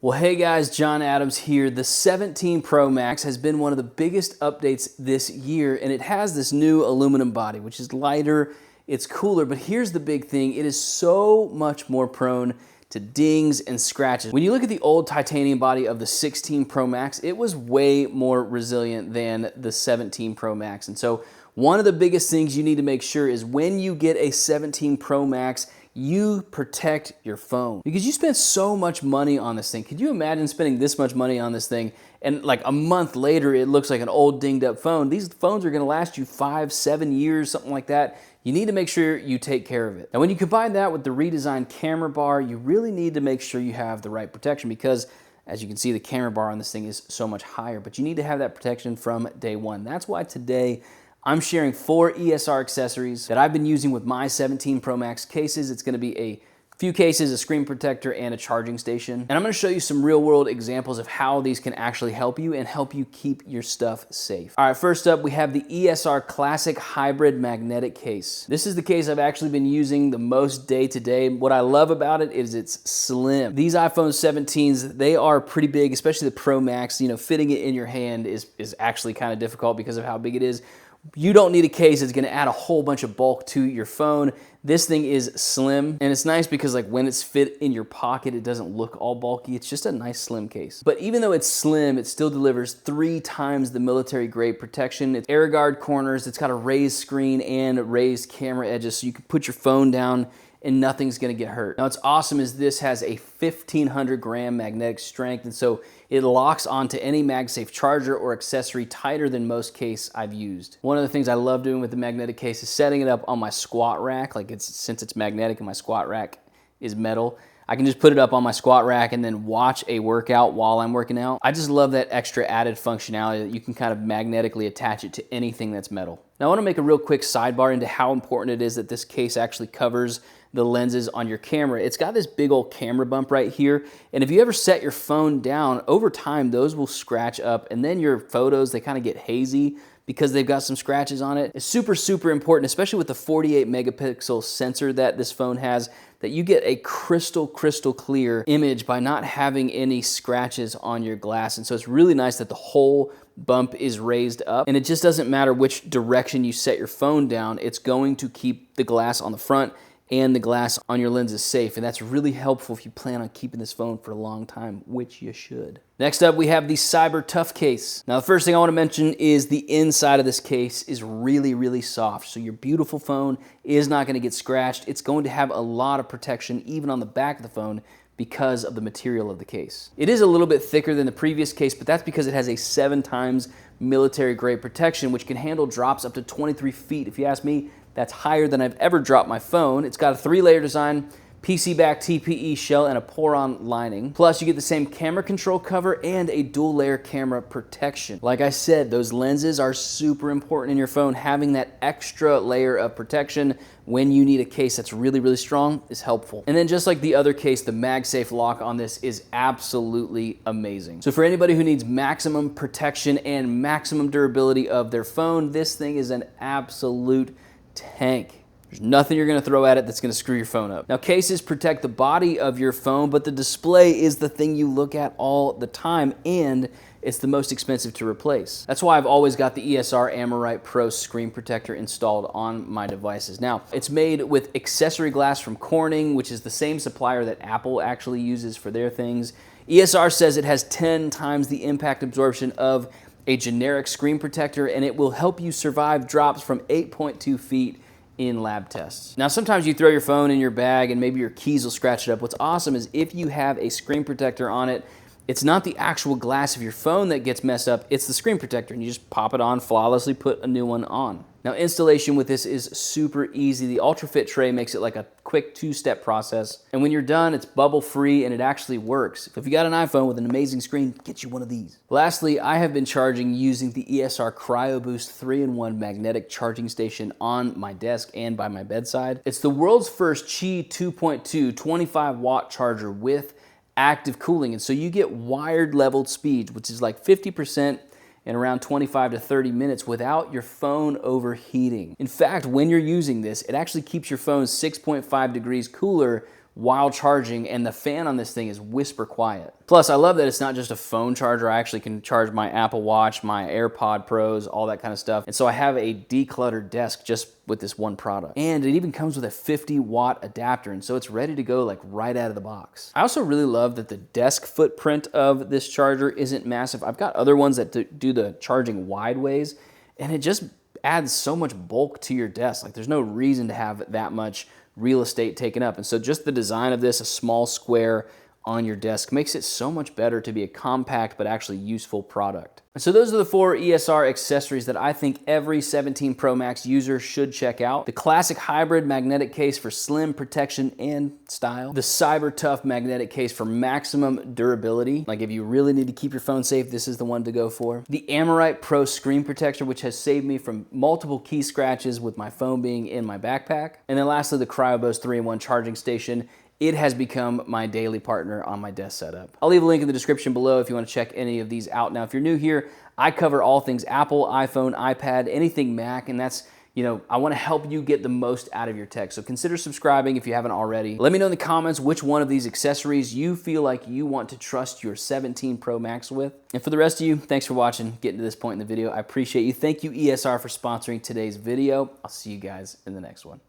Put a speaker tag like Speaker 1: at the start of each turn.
Speaker 1: Well, hey guys, John Adams here. The 17 Pro Max has been one of the biggest updates this year, and it has this new aluminum body, which is lighter, it's cooler, but here's the big thing. It is so much more prone to dings and scratches. When you look at the old titanium body of the 16 Pro Max, it was way more resilient than the 17 Pro Max. And so one of the biggest things you need to make sure is when you get a 17 Pro Max, you protect your phone because you spend so much money on this thing. Could you imagine spending this much money on this thing and like a month later it looks like an old dinged up phone? These phones are gonna last you 5-7 years, something like that. You need to make sure you take care of it. And when you combine that with the redesigned camera bar, you really need to make sure you have the right protection because as you can see, the camera bar on this thing is so much higher, but you need to have that protection from day one. That's why today I'm sharing 4 ESR accessories that I've been using with my 17 Pro Max cases. It's gonna be a few cases, a screen protector, and a charging station. And I'm gonna show you some real world examples of how these can actually help you and help you keep your stuff safe. All right, first up, we have the ESR Classic Hybrid Magnetic Case. This is the case I've actually been using the most day to day. What I love about it is it's slim. These iPhone 17s, they are pretty big, especially the Pro Max. You know, fitting it in your hand is actually kind of difficult because of how big it is. You don't need a case that's gonna add a whole bunch of bulk to your phone. This thing is slim, and it's nice because like when it's fit in your pocket, it doesn't look all bulky. It's just a nice slim case. But even though it's slim, it still delivers 3 times the military grade protection. It's air guard corners, it's got a raised screen and raised camera edges, so you can put your phone down and nothing's gonna get hurt. Now what's awesome is this has a 1,500 gram magnetic strength, and so it locks onto any MagSafe charger or accessory tighter than most case I've used. One of the things I love doing with the magnetic case is setting it up on my squat rack. Like since it's magnetic and my squat rack is metal, I can just put it up on my squat rack and then watch a workout while I'm working out. I just love that extra added functionality that you can kind of magnetically attach it to anything that's metal. Now I want to make a real quick sidebar into how important it is that this case actually covers the lenses on your camera. It's got this big old camera bump right here, and if you ever set your phone down, over time those will scratch up, and then your photos, they kind of get hazy because they've got some scratches on it. It's super, super important, especially with the 48 megapixel sensor that this phone has, that you get a crystal clear image by not having any scratches on your glass. And so it's really nice that the whole bump is raised up, and it just doesn't matter which direction you set your phone down, it's going to keep the glass on the front and the glass on your lens is safe, and that's really helpful if you plan on keeping this phone for a long time, which you should. Next up, we have the Cyber Tough case. Now, the first thing I want to mention is the inside of this case is really soft, so your beautiful phone is not going to get scratched. It's going to have a lot of protection even on the back of the phone because of the material of the case. It is a little bit thicker than the previous case, but that's because it has a 7 times military grade protection, which can handle drops up to 23 feet. If you ask me, that's higher than I've ever dropped my phone. It's got a 3-layer design, PC-back TPE shell, and a Poron lining. Plus, you get the same camera control cover and a dual-layer camera protection. Like I said, those lenses are super important in your phone. Having that extra layer of protection when you need a case that's really strong is helpful. And then just like the other case, the MagSafe lock on this is absolutely amazing. So for anybody who needs maximum protection and maximum durability of their phone, this thing is an absolute tank. There's nothing you're gonna throw at it that's gonna screw your phone up. Now, cases protect the body of your phone, but the display is the thing you look at all the time, and it's the most expensive to replace. That's why I've always got the ESR Amorite Pro screen protector installed on my devices. Now, it's made with accessory glass from Corning, which is the same supplier that Apple actually uses for their things. ESR says it has 10 times the impact absorption of a generic screen protector, and it will help you survive drops from 8.2 feet in lab tests. Now, sometimes you throw your phone in your bag and maybe your keys will scratch it up. What's awesome is if you have a screen protector on it, it's not the actual glass of your phone that gets messed up, it's the screen protector, and you just pop it on, flawlessly put a new one on. Now, installation with this is super easy. The UltraFit tray makes it like a quick 2-step process, and when you're done, it's bubble-free and it actually works. If you got an iPhone with an amazing screen, get you one of these. Lastly, I have been charging using the ESR CryoBoost 3-in-1 magnetic charging station on my desk and by my bedside. It's the world's first Qi 2.2 25-watt charger with active cooling, and so you get wired leveled speed, which is like 50% in around 25 to 30 minutes without your phone overheating. In fact, when you're using this, it actually keeps your phone 6.5 degrees cooler while charging, and the fan on this thing is whisper quiet. Plus, I love that it's not just a phone charger. I actually can charge my Apple Watch, my AirPod Pros, all that kind of stuff. And so I have a decluttered desk just with this one product. And it even comes with a 50-watt adapter, and so it's ready to go like right out of the box. I also really love that the desk footprint of this charger isn't massive. I've got other ones that do the charging wide ways, and it just adds so much bulk to your desk. Like, there's no reason to have that much real estate taken up. And so just the design of this, a small square on your desk, makes it so much better to be a compact but actually useful product. And so those are the 4 ESR accessories that I think every 17 Pro Max user should check out. The classic hybrid magnetic case for slim protection and style. The Cyber Tough magnetic case for maximum durability. Like, if you really need to keep your phone safe, this is the one to go for. The Amorite Pro screen protector, which has saved me from multiple key scratches with my phone being in my backpack. And then lastly, the CryoBoost 3-in-1 charging station. It has become my daily partner on my desk setup. I'll leave a link in the description below if you want to check any of these out. Now, if you're new here, I cover all things Apple, iPhone, iPad, anything Mac, and that's, I want to help you get the most out of your tech. So consider subscribing if you haven't already. Let me know in the comments which one of these accessories you feel like you want to trust your 17 Pro Max with. And for the rest of you, thanks for watching, getting to this point in the video. I appreciate you. Thank you, ESR, for sponsoring today's video. I'll see you guys in the next one.